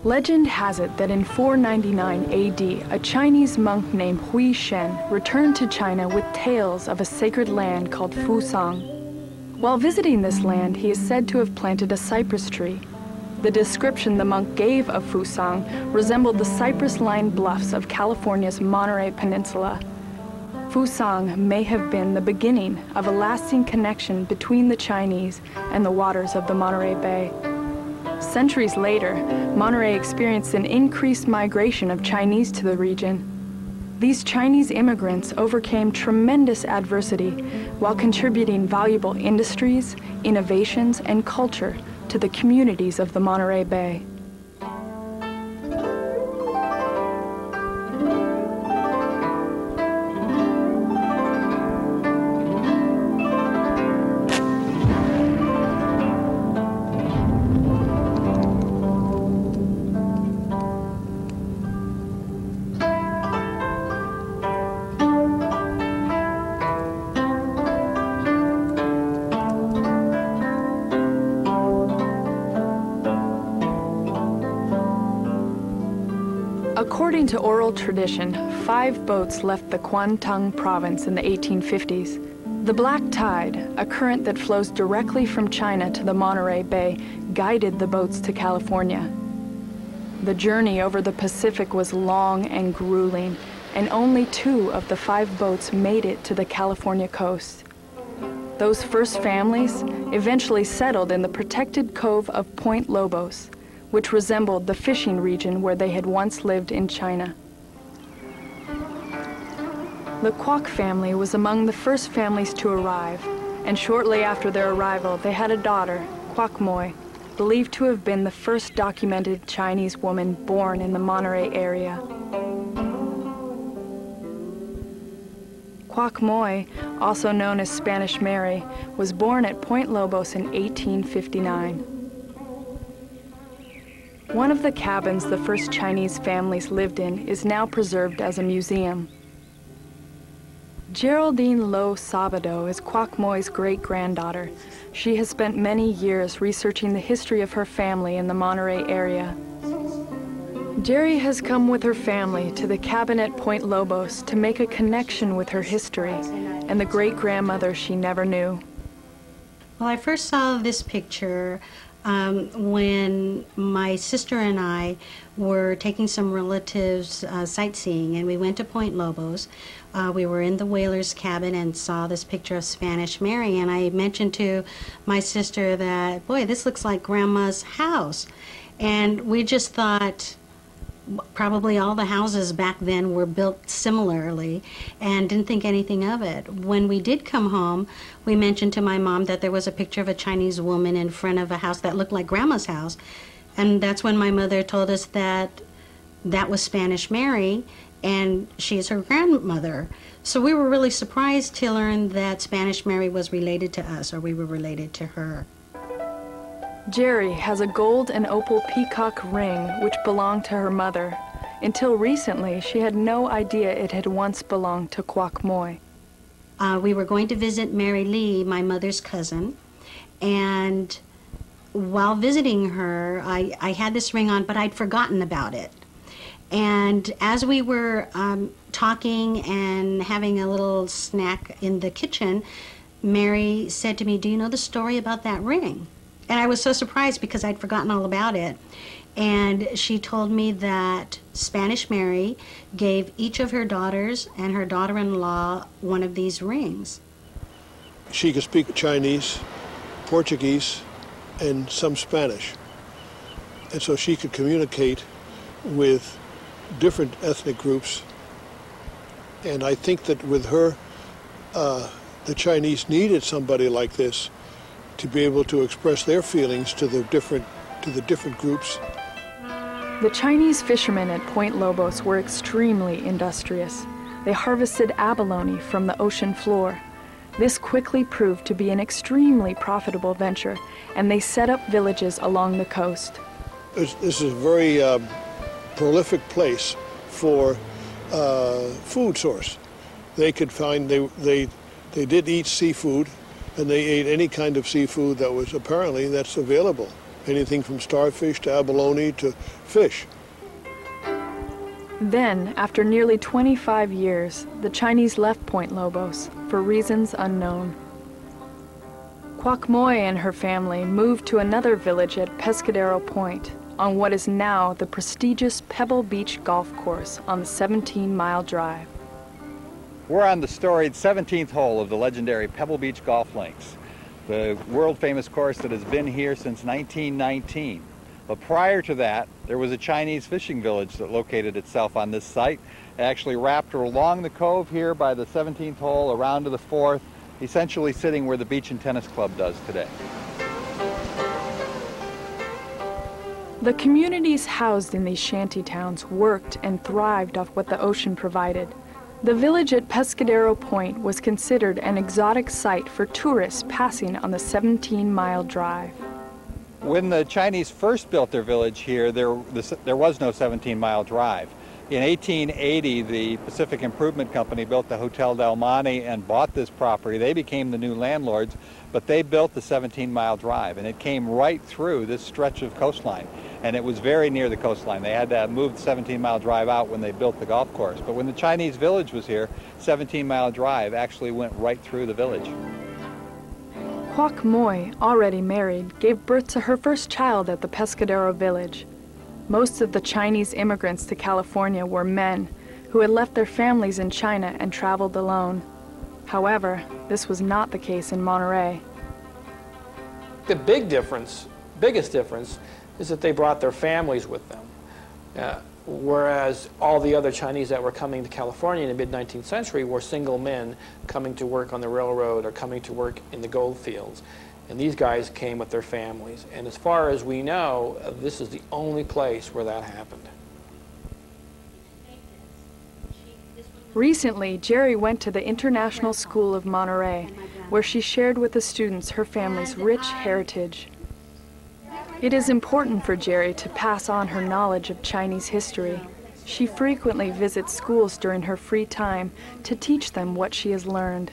Legend has it that in 499 AD, a Chinese monk named Hui Shen returned to China with tales of a sacred land called Fusang. While visiting this land, he is said to have planted a cypress tree. The description the monk gave of Fusang resembled the cypress-lined bluffs of California's Monterey Peninsula. Fusang may have been the beginning of a lasting connection between the Chinese and the waters of the Monterey Bay. Centuries later, Monterey experienced an increased migration of Chinese to the region. These Chinese immigrants overcame tremendous adversity while contributing valuable industries, innovations, and culture to the communities of the Monterey Bay. According to oral tradition, 5 boats left the Kuantung province in the 1850s. The Black Tide, a current that flows directly from China to the Monterey Bay, guided the boats to California. The journey over the Pacific was long and grueling, and only 2 of the 5 boats made it to the California coast. Those first families eventually settled in the protected cove of Point Lobos, which resembled the fishing region where they had once lived in China. The Kwok family was among the first families to arrive, and shortly after their arrival, they had a daughter, Kwok Moi, believed to have been the first documented Chinese woman born in the Monterey area. Kwok Moi, also known as Spanish Mary, was born at Point Lobos in 1859. One of the cabins the first Chinese families lived in is now preserved as a museum. Geraldine Lo Sabado is Kwok Moi's great-granddaughter. She has spent many years researching the history of her family in the Monterey area. Jerry has come with her family to the cabin at Point Lobos to make a connection with her history and the great-grandmother she never knew. Well, I first saw this picture when my sister and I were taking some relatives sightseeing, and we went to Point Lobos. We were in the whaler's cabin and saw this picture of Spanish Mary, and I mentioned to my sister that, boy, this looks like Grandma's house. And we just thought probably all the houses back then were built similarly and didn't think anything of it. When we did come home, we mentioned to my mom that there was a picture of a Chinese woman in front of a house that looked like Grandma's house. And that's when my mother told us that that was Spanish Mary and she is her grandmother. So we were really surprised to learn that Spanish Mary was related to us, or we were related to her. Jerry has a gold and opal peacock ring which belonged to her mother. Until recently, she had no idea it had once belonged to Kwok Moi. We were going to visit Mary Lee, my mother's cousin, and while visiting her, I had this ring on, but I'd forgotten about it. And as we were talking and having a little snack in the kitchen, Mary said to me, "Do you know the story about that ring?" And I was so surprised because I'd forgotten all about it. And she told me that Spanish Mary gave each of her daughters and her daughter-in-law one of these rings. She could speak Chinese, Portuguese, and some Spanish. And so she could communicate with different ethnic groups. And I think that with her, the Chinese needed somebody like this to be able to express their feelings to the different groups. The Chinese fishermen at Point Lobos were extremely industrious. They harvested abalone from the ocean floor. This quickly proved to be an extremely profitable venture, and they set up villages along the coast. This is a very prolific place for food source. They could find, they did eat seafood, and they ate any kind of seafood that was apparently that's available. anything from starfish to abalone to fish. Then, after nearly 25 years, the Chinese left Point Lobos for reasons unknown. Kwok Moi and her family moved to another village at Pescadero Point on what is now the prestigious Pebble Beach Golf Course on the 17-mile drive. We're on the storied 17th hole of the legendary Pebble Beach Golf Links, the world-famous course that has been here since 1919. But prior to that, there was a Chinese fishing village that located itself on this site. It actually wrapped along the cove here by the 17th hole around to the 4th, essentially sitting where the Beach and Tennis Club does today. The communities housed in these shanty towns worked and thrived off what the ocean provided. The village at Pescadero Point was considered an exotic site for tourists passing on the 17-mile drive. When the Chinese first built their village here, there was no 17-mile drive. In 1880, the Pacific Improvement Company built the Hotel Del Monte and bought this property. They became the new landlords, but they built the 17-mile drive, and it came right through this stretch of coastline, and it was very near the coastline. They had to move the 17-mile drive out when they built the golf course. But when the Chinese village was here, 17-mile drive actually went right through the village. Kwok Moi, already married, gave birth to her first child at the Pescadero village. Most of the Chinese immigrants to California were men who had left their families in China and traveled alone. However, this was not the case in Monterey. The biggest difference, is that they brought their families with them. Whereas all the other Chinese that were coming to California in the mid-19th century were single men coming to work on the railroad or coming to work in the gold fields. And these guys came with their families. And as far as we know, this is the only place where that happened. Recently, Jerry went to the International School of Monterey, where she shared with the students her family's rich heritage. It is important for Jerry to pass on her knowledge of Chinese history. She frequently visits schools during her free time to teach them what she has learned.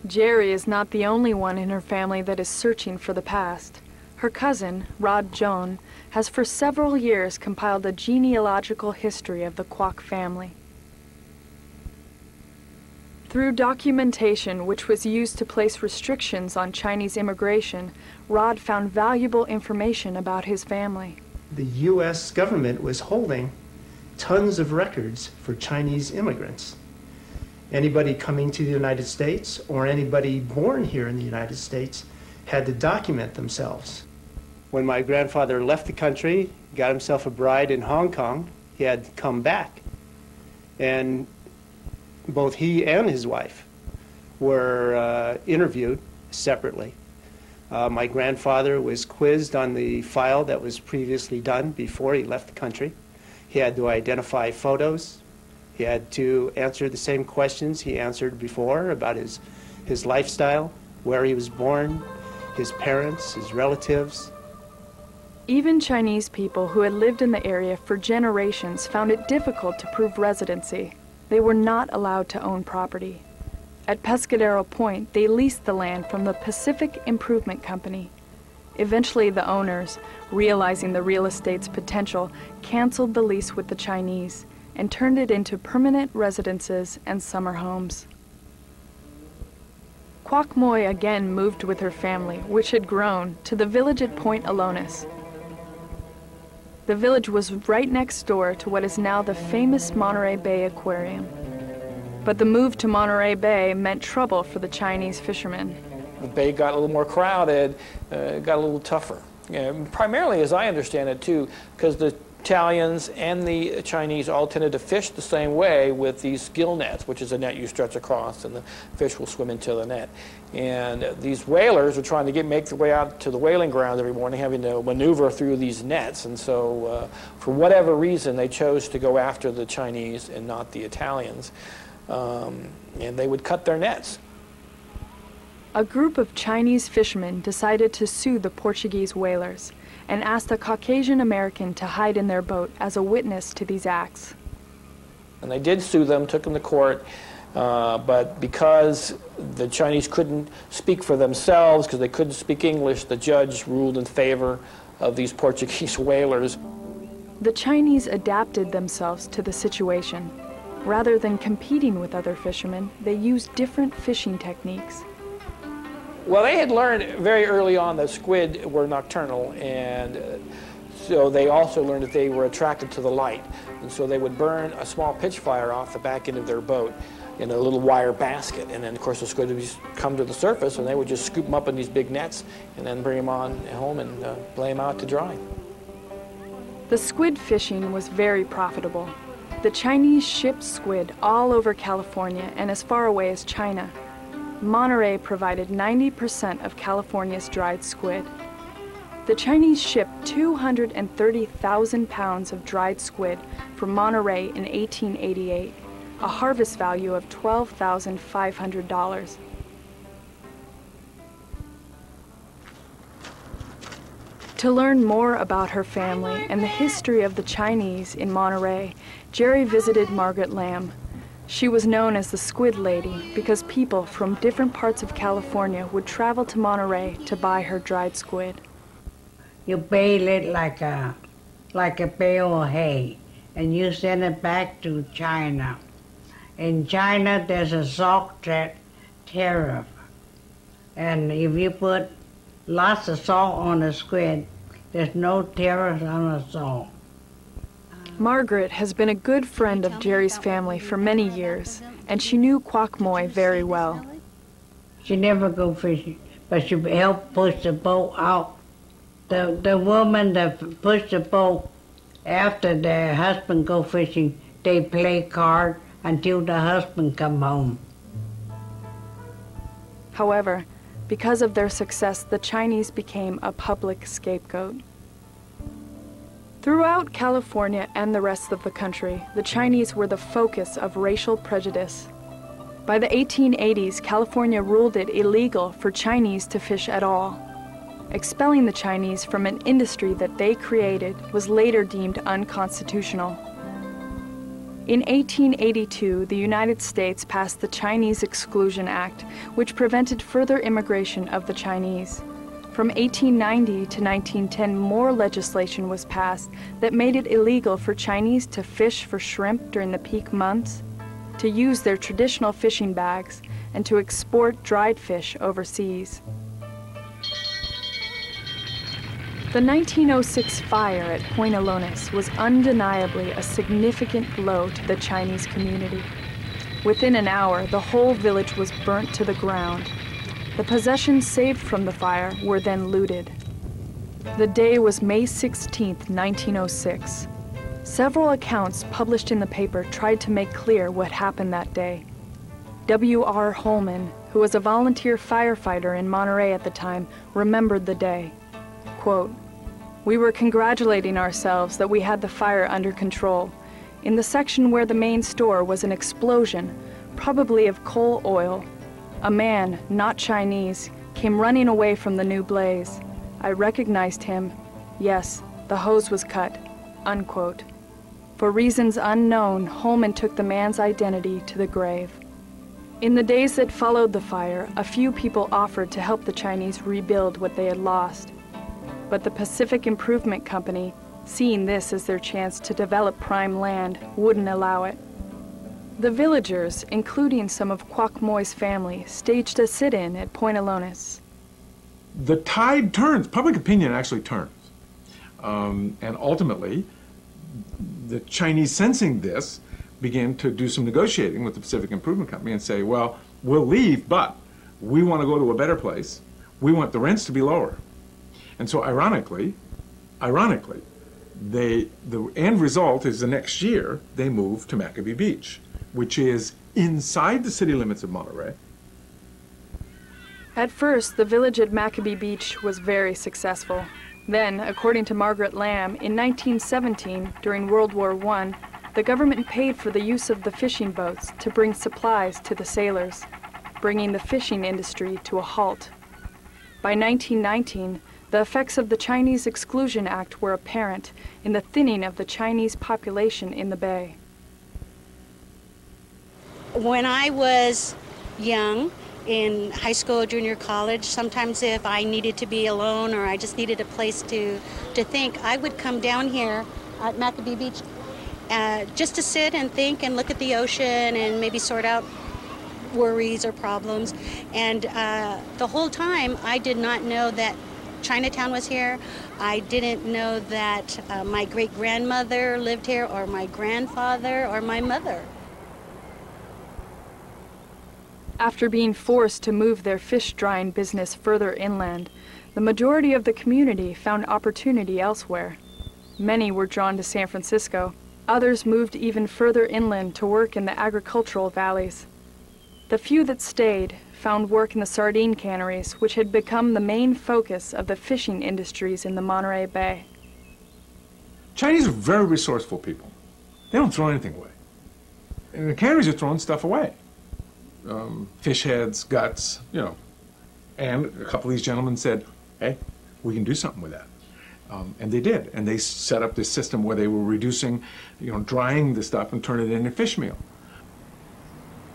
Jerry is not the only one in her family that is searching for the past. Her cousin, Rod Joan, has for several years compiled a genealogical history of the Kwok family. Through documentation which was used to place restrictions on Chinese immigration, Rod found valuable information about his family. The U.S. government was holding tons of records for Chinese immigrants. Anybody coming to the United States or anybody born here in the United States had to document themselves. When my grandfather left the country, got himself a bride in Hong Kong, he had to come back. And both he and his wife were interviewed separately. My grandfather was quizzed on the file that was previously done before he left the country. He had to identify photos. He had to answer the same questions he answered before about his lifestyle, where he was born, his parents, his relatives. Even Chinese people who had lived in the area for generations found it difficult to prove residency. They were not allowed to own property. At Pescadero Point, they leased the land from the Pacific Improvement Company. Eventually, the owners, realizing the real estate's potential, canceled the lease with the Chinese and turned it into permanent residences and summer homes. Kwok Moi again moved with her family, which had grown, to the village at Point Alonis. The village was right next door to what is now the famous Monterey Bay Aquarium. But the move to Monterey Bay meant trouble for the Chinese fishermen. The bay got a little more crowded, got a little tougher. Primarily, as I understand it, too, because the Italians and the Chinese all tended to fish the same way with these gill nets, which is a net you stretch across and the fish will swim into the net. And these whalers are trying to make their way out to the whaling ground every morning, having to maneuver through these nets. And so for whatever reason, they chose to go after the Chinese and not the Italians. And they would cut their nets. A group of Chinese fishermen decided to sue the Portuguese whalers and asked a Caucasian American to hide in their boat as a witness to these acts. And they did sue them, took them to court. But because the Chinese couldn't speak for themselves, because they couldn't speak English, the judge ruled in favor of these Portuguese whalers. The Chinese adapted themselves to the situation. Rather than competing with other fishermen, they used different fishing techniques. Well, they had learned very early on that squid were nocturnal, and so they also learned that they were attracted to the light. And so they would burn a small pitch fire off the back end of their boat in a little wire basket. And then, of course, the squid would just come to the surface, and they would just scoop them up in these big nets and then bring them on home and lay them out to dry. The squid fishing was very profitable. The Chinese shipped squid all over California and as far away as China. Monterey provided 90% of California's dried squid. The Chinese shipped 230,000 pounds of dried squid from Monterey in 1888, a harvest value of $12,500. To learn more about her family and the history of the Chinese in Monterey, Jerry visited Margaret Lamb. She was known as the Squid Lady because people from different parts of California would travel to Monterey to buy her dried squid. You bale it like a bale of hay, and you send it back to China. In China, there's a salt tariff, and if you put lots of salt on the squid, there's no tariff on the salt. Margaret has been a good friend of Jerry's family for many years, and she knew Kwok Moi very well. She never go fishing, but she helped push the boat out. The woman that pushed the boat, after their husband go fishing, they play cards until the husband come home. However, because of their success, the Chinese became a public scapegoat. Throughout California and the rest of the country, the Chinese were the focus of racial prejudice. By the 1880s, California ruled it illegal for Chinese to fish at all. Expelling the Chinese from an industry that they created was later deemed unconstitutional. In 1882, the United States passed the Chinese Exclusion Act, which prevented further immigration of the Chinese. From 1890 to 1910, more legislation was passed that made it illegal for Chinese to fish for shrimp during the peak months, to use their traditional fishing bags, and to export dried fish overseas. The 1906 fire at Point Alonis was undeniably a significant blow to the Chinese community. Within an hour, the whole village was burnt to the ground. The possessions saved from the fire were then looted. The day was May 16, 1906. Several accounts published in the paper tried to make clear what happened that day. W.R. Holman, who was a volunteer firefighter in Monterey at the time, remembered the day. Quote, "We were congratulating ourselves that we had the fire under control. In the section where the main store was an explosion, probably of coal oil. A man, not Chinese, came running away from the new blaze. I recognized him. Yes, the hose was cut." Unquote. For reasons unknown, Holman took the man's identity to the grave. In the days that followed the fire, a few people offered to help the Chinese rebuild what they had lost. But the Pacific Improvement Company, seeing this as their chance to develop prime land, wouldn't allow it. The villagers, including some of Kwok Moi's family, staged a sit-in at Point Alonis. The tide turns, public opinion actually turns. And ultimately, the Chinese, sensing this, began to do some negotiating with the Pacific Improvement Company and say, well, we'll leave, but we want to go to a better place. We want the rents to be lower. And so ironically, the end result is the next year they moved to Maccabee Beach, which is inside the city limits of Monterey. At first, the village at Maccabee Beach was very successful. Then, according to Margaret Lamb, in 1917, during World War I, the government paid for the use of the fishing boats to bring supplies to the sailors, bringing the fishing industry to a halt. By 1919, the effects of the Chinese Exclusion Act were apparent in the thinning of the Chinese population in the bay. When I was young, in high school or junior college, sometimes if I needed to be alone or I just needed a place to think, I would come down here at Maccabee Beach just to sit and think and look at the ocean and maybe sort out worries or problems. And the whole time I did not know that Chinatown was here. I didn't know that my great-grandmother lived here, or my grandfather, or my mother. After being forced to move their fish drying business further inland, the majority of the community found opportunity elsewhere. Many were drawn to San Francisco. Others moved even further inland to work in the agricultural valleys. The few that stayed found work in the sardine canneries, which had become the main focus of the fishing industries in the Monterey Bay. Chinese are very resourceful people. They don't throw anything away. And the canneries are throwing stuff away. Fish heads, guts, you know. And a couple of these gentlemen said, hey, we can do something with that. And they did. And they set up this system where they were reducing, drying the stuff and turning it into fish meal.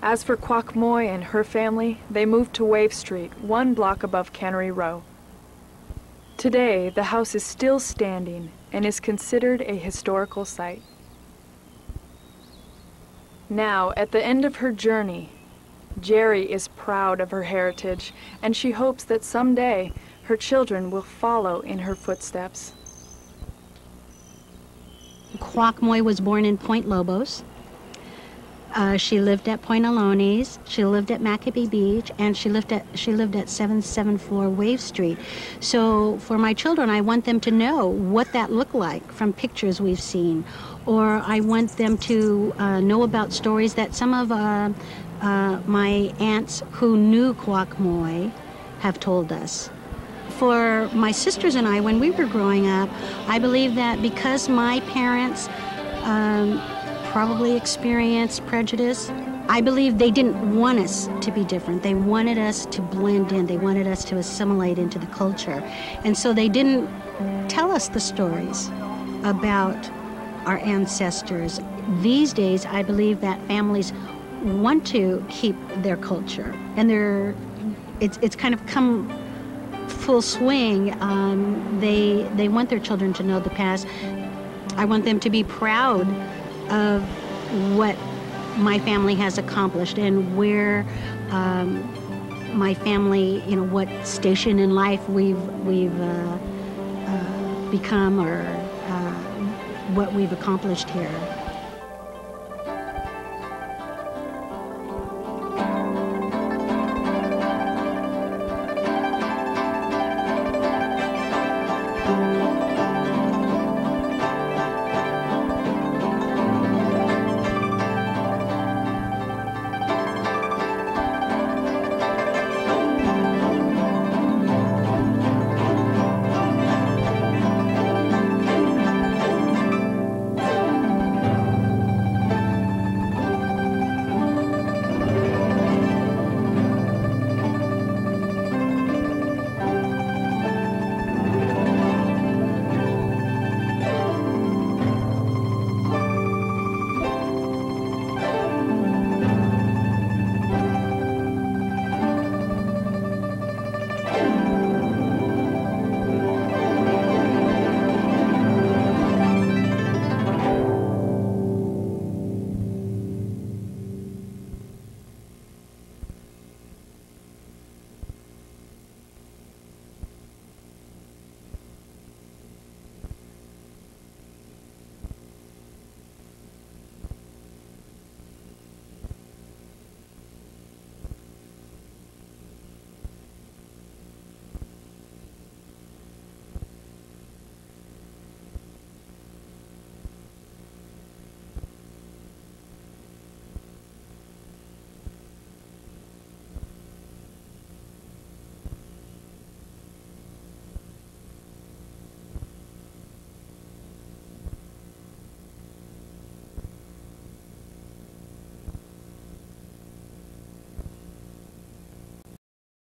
As for Kwok Moy and her family, they moved to Wave Street, 1 block above Cannery Row. Today, the house is still standing and is considered a historical site. Now, at the end of her journey, Jerry is proud of her heritage, and she hopes that someday her children will follow in her footsteps. Kwok Moy was born in Point Lobos. She lived at Point Alones, she lived at Maccabee Beach, and she lived at 774 Wave Street. So for my children, I want them to know what that looked like from pictures we've seen, or I want them to know about stories that some of my aunts who knew Kwok Moy have told us. For my sisters and I, when we were growing up, I believe that because my parents probably experienced prejudice, I believe they didn't want us to be different. They wanted us to blend in. They wanted us to assimilate into the culture. And so they didn't tell us the stories about our ancestors. These days, I believe that families want to keep their culture, and it's kind of come full swing. They want their children to know the past. I want them to be proud of what my family has accomplished and where my family, what station in life we've become, or what we've accomplished here.